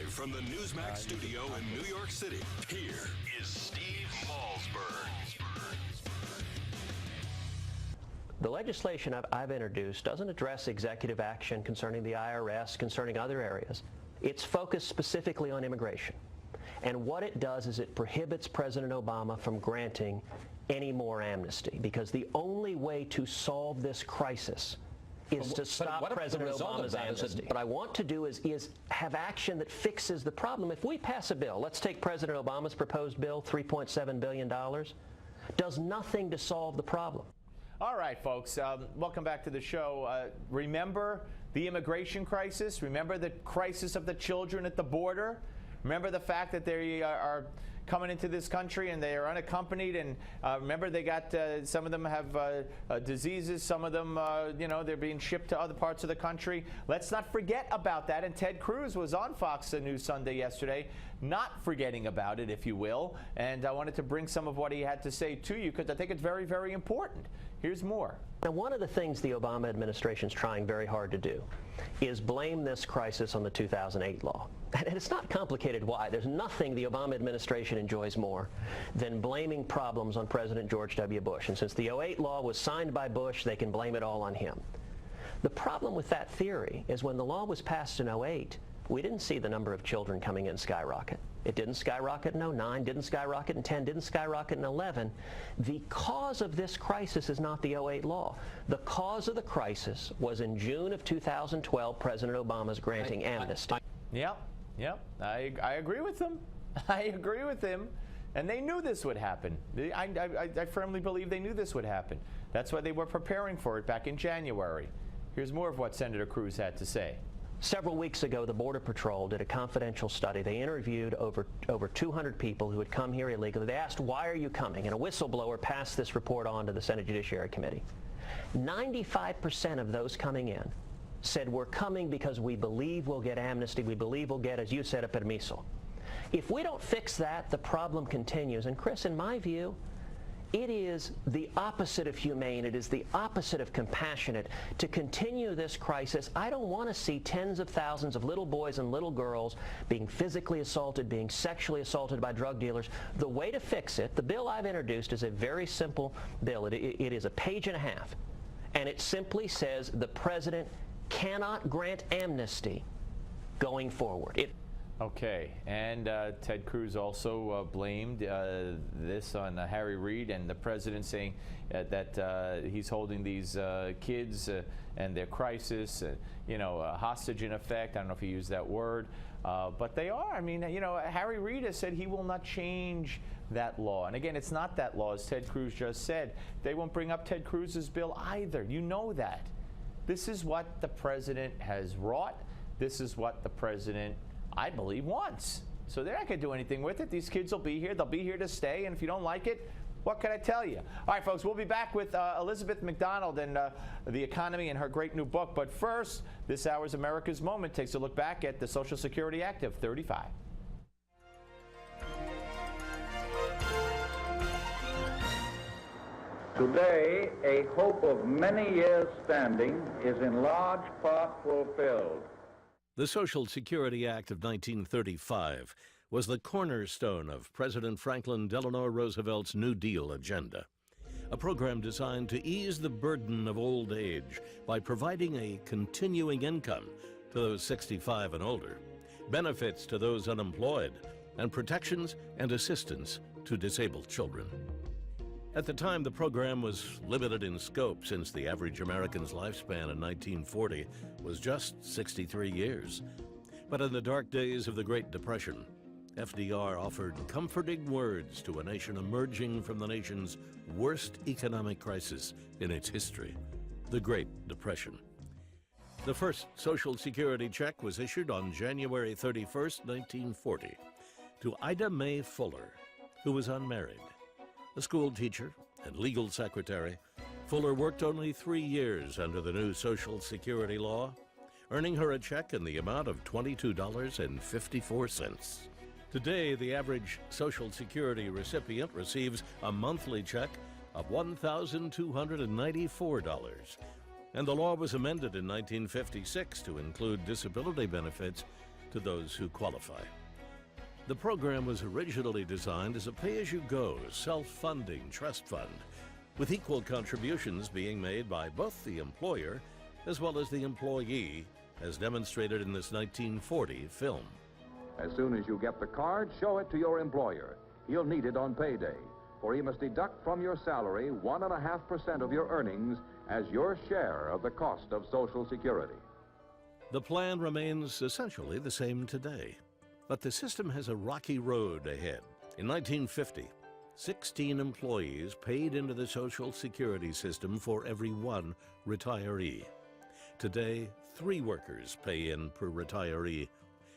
Live from the Newsmax studio in New York City, here is Steve Malzberg. The legislation I've introduced doesn't address executive action concerning the IRS, concerning other areas. It's focused specifically on immigration. And what it does is it prohibits President Obama from granting any more amnesty, because the only way to solve this crisis is to stop President Obama's amnesty. What I want to do is have action that fixes the problem. If we pass a bill, let's take President Obama's proposed bill, $3.7 billion, does nothing to solve the problem. All right, folks, welcome back to the show. Remember the immigration crisis? Remember the crisis of the children at the border? Remember the fact that they are coming into this country and they are unaccompanied, and remember they got some of them have diseases, some of them they're being shipped to other parts of the country. Let's not forget about that. And Ted Cruz was on Fox News Sunday yesterday, not forgetting about it, if you will, and I wanted to bring some of what he had to say to you because I think it's very, very important. Here's more. Now, one of the things the Obama administration is trying very hard to do is blame this crisis on the 2008 law. And it's not complicated why. There's nothing the Obama administration enjoys more than blaming problems on President George W. Bush. And since the 2008 law was signed by Bush, they can blame it all on him. The problem with that theory is when the law was passed in 2008, we didn't see the number of children coming in skyrocket. It didn't skyrocket in 2009, didn't skyrocket in 2010, didn't skyrocket in 2011. The cause of this crisis is not the 2008 law. The cause of the crisis was in June of 2012, President Obama's granting amnesty. Yep, I agree with him. I agree with him. And they knew this would happen. I firmly believe they knew this would happen. That's why they were preparing for it back in January. Here's more of what Senator Cruz had to say. Several weeks ago, the Border Patrol did a confidential study. They interviewed over 200 people who had come here illegally. They asked, why are you coming? And a whistleblower passed this report on to the Senate Judiciary Committee. 95% of those coming in said, we're coming because we believe we'll get amnesty. We believe we'll get, as you said, a permiso. If we don't fix that, the problem continues. And Chris, in my view, it is the opposite of humane. It is the opposite of compassionate to continue this crisis. I don't want to see tens of thousands of little boys and little girls being physically assaulted, being sexually assaulted by drug dealers. The way to fix it, the bill I've introduced is a very simple bill. It is a page and a half, and it simply says the president cannot grant amnesty going forward. Okay, and Ted Cruz also blamed this on Harry Reid and the president, saying that he's holding these kids and their crisis, hostage in effect. I don't know if he used that word, but they are. I mean, Harry Reid has said he will not change that law. And again, it's not that law, as Ted Cruz just said. They won't bring up Ted Cruz's bill either. You know that. This is what the president has wrought. This is what the president, I believe, wants. So they're not going to do anything with it. These kids will be here. They'll be here to stay. And if you don't like it, what can I tell you? All right, folks, we'll be back with Elizabeth McDonald and the economy and her great new book. But first, this hour's America's Moment takes a look back at the Social Security Act of '35. Today, a hope of many years standing is in large part fulfilled. The Social Security Act of 1935 was the cornerstone of President Franklin Delano Roosevelt's New Deal agenda, a program designed to ease the burden of old age by providing a continuing income to those 65 and older, benefits to those unemployed, and protections and assistance to disabled children. At the time, the program was limited in scope, since the average American's lifespan in 1940 was just 63 years. But in the dark days of the Great Depression, FDR offered comforting words to a nation emerging from the nation's worst economic crisis in its history, the Great Depression. The first Social Security check was issued on January 31st, 1940, to Ida Mae Fuller, who was unmarried. A school teacher and legal secretary, Fuller worked only 3 years under the new Social Security law, earning her a check in the amount of $22.54. Today, the average Social Security recipient receives a monthly check of $1,294, and the law was amended in 1956 to include disability benefits to those who qualify. The program was originally designed as a pay-as-you-go, self-funding trust fund, with equal contributions being made by both the employer as well as the employee, as demonstrated in this 1940 film. As soon as you get the card, show it to your employer. He'll need it on payday, for he must deduct from your salary 1.5% of your earnings as your share of the cost of Social Security. The plan remains essentially the same today, but the system has a rocky road ahead. In 1950, 16 employees paid into the Social Security system for every one retiree. Today, 3 workers pay in per retiree,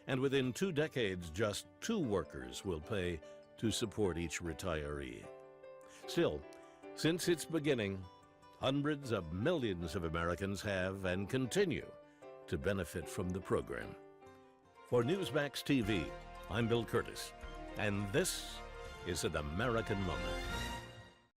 and within 2 decades, just 2 workers will pay to support each retiree. Still, since its beginning, hundreds of millions of Americans have and continue to benefit from the program. For Newsmax TV, I'm Bill Curtis, and this is an American Moment.